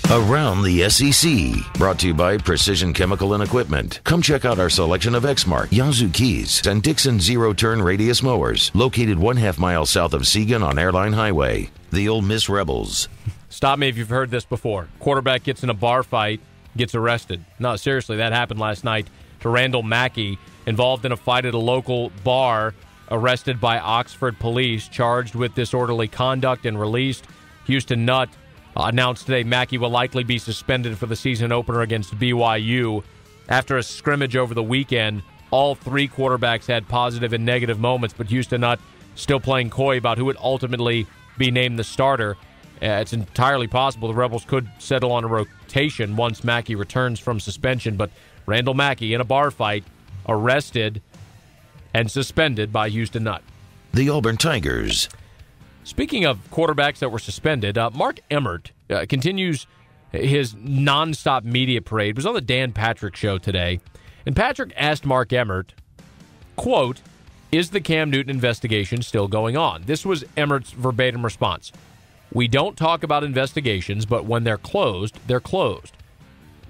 Around the SEC, brought to you by Precision Chemical and Equipment. Come check out our selection of Exmark, Yazoo Keys, and Dixon zero-turn radius mowers, located 1/2 mile south of Siegen on Airline Highway. The Ole Miss Rebels. Stop me if you've heard this before. Quarterback gets in a bar fight, gets arrested. No, seriously, that happened last night to Randall Mackey, involved in a fight at a local bar, arrested by Oxford police, charged with disorderly conduct and released. Houston Nutt announced today Mackey will likely be suspended for the season opener against BYU. After a scrimmage over the weekend, all three quarterbacks had positive and negative moments, but Houston Nutt still playing coy about who would ultimately be named the starter. It's entirely possible the Rebels could settle on a rotation once Mackey returns from suspension, but Randall Mackey in a bar fight, arrested and suspended by Houston Nutt. The Auburn Tigers. Speaking of quarterbacks that were suspended, Mark Emmert continues his nonstop media parade. He was on the Dan Patrick Show today, and Patrick asked Mark Emmert, quote, "Is the Cam Newton investigation still going on?" This was Emmert's verbatim response. "We don't talk about investigations, but when they're closed, they're closed.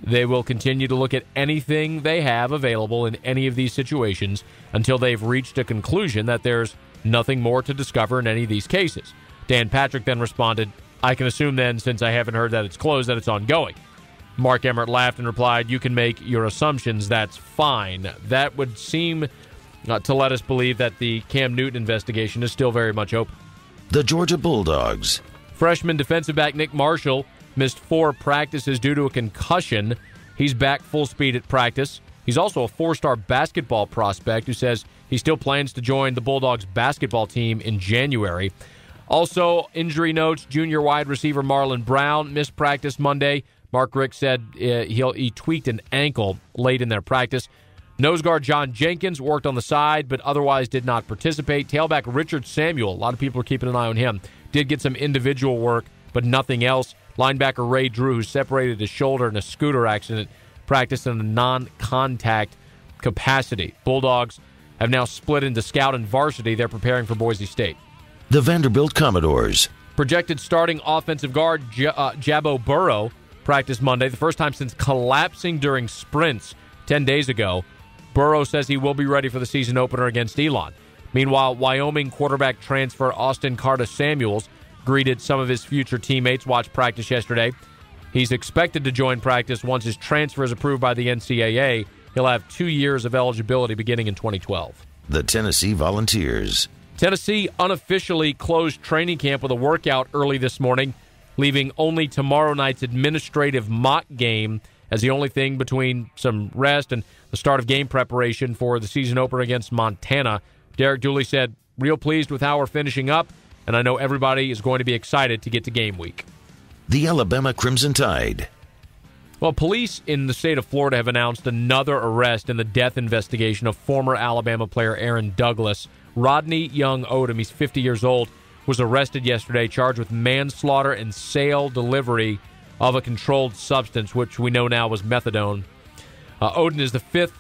They will continue to look at anything they have available in any of these situations until they've reached a conclusion that there's nothing more to discover in any of these cases." Dan Patrick then responded, "I can assume then, since I haven't heard that it's closed, that it's ongoing." Mark Emmert laughed and replied, "You can make your assumptions, that's fine." That would seem to let us believe that the Cam Newton investigation is still very much open. The Georgia Bulldogs. Freshman defensive back Nick Marshall missed 4 practices due to a concussion. He's back full speed at practice. He's also a 4-star basketball prospect who says he still plans to join the Bulldogs basketball team in January. Also, injury notes, junior wide receiver Marlon Brown missed practice Monday. Mark Richt said he tweaked an ankle late in their practice. Nose guard John Jenkins worked on the side, but otherwise did not participate. Tailback Richard Samuel, a lot of people are keeping an eye on him, did get some individual work, but nothing else. Linebacker Ray Drew, who separated his shoulder in a scooter accident, practiced in a non-contact capacity. Bulldogs have now split into scout and varsity. They're preparing for Boise State. The Vanderbilt Commodores. Projected starting offensive guard Jabo Burrow practiced Monday, the first time since collapsing during sprints 10 days ago. Burrow says he will be ready for the season opener against Elon. Meanwhile, Wyoming quarterback transfer Austin Carter-Samuels greeted some of his future teammates, watched practice yesterday. He's expected to join practice once his transfer is approved by the NCAA. He'll have 2 years of eligibility beginning in 2012. The Tennessee Volunteers. Tennessee unofficially closed training camp with a workout early this morning, leaving only tomorrow night's administrative mock game as the only thing between some rest and the start of game preparation for the season opener against Montana. Derek Dooley said, "Real pleased with how we're finishing up, and I know everybody is going to be excited to get to game week." The Alabama Crimson Tide. Well, police in the state of Florida have announced another arrest in the death investigation of former Alabama player Aaron Douglas. Rodney Young Odom, he's 50 years old, was arrested yesterday, charged with manslaughter and sale delivery of a controlled substance, which we know now was methadone. Odom is the 5th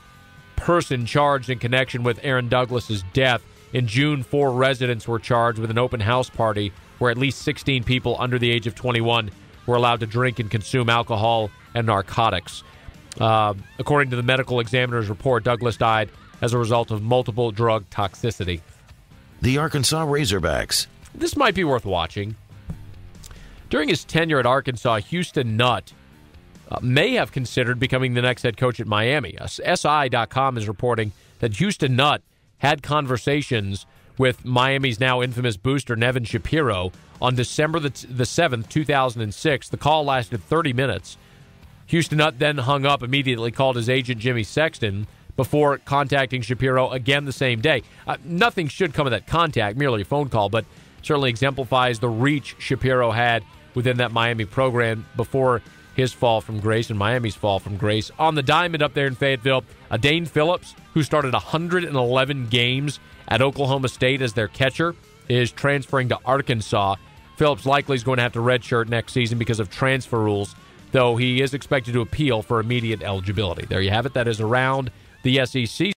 person charged in connection with Aaron Douglas's death. In June, 4 residents were charged with an open house party where at least 16 people under the age of 21 were allowed to drink and consume alcohol and narcotics. According to the medical examiner's report, Douglas died as a result of multiple drug toxicity. The Arkansas Razorbacks. This might be worth watching. During his tenure at Arkansas, Houston Nutt may have considered becoming the next head coach at Miami. SI.com is reporting that Houston Nutt had conversations with Miami's now infamous booster, Nevin Shapiro, on December the 7th, 2006. The call lasted 30 minutes. Houston Nutt then hung up, immediately called his agent, Jimmy Sexton, before contacting Shapiro again the same day. Nothing should come of that contact, merely a phone call, but certainly exemplifies the reach Shapiro had within that Miami program before his fall from grace and Miami's fall from grace. On the diamond up there in Fayetteville, Dane Phillips, who started 111 games at Oklahoma State as their catcher, is transferring to Arkansas. Phillips likely is going to have to redshirt next season because of transfer rules, though he is expected to appeal for immediate eligibility. There you have it. That is around the SEC.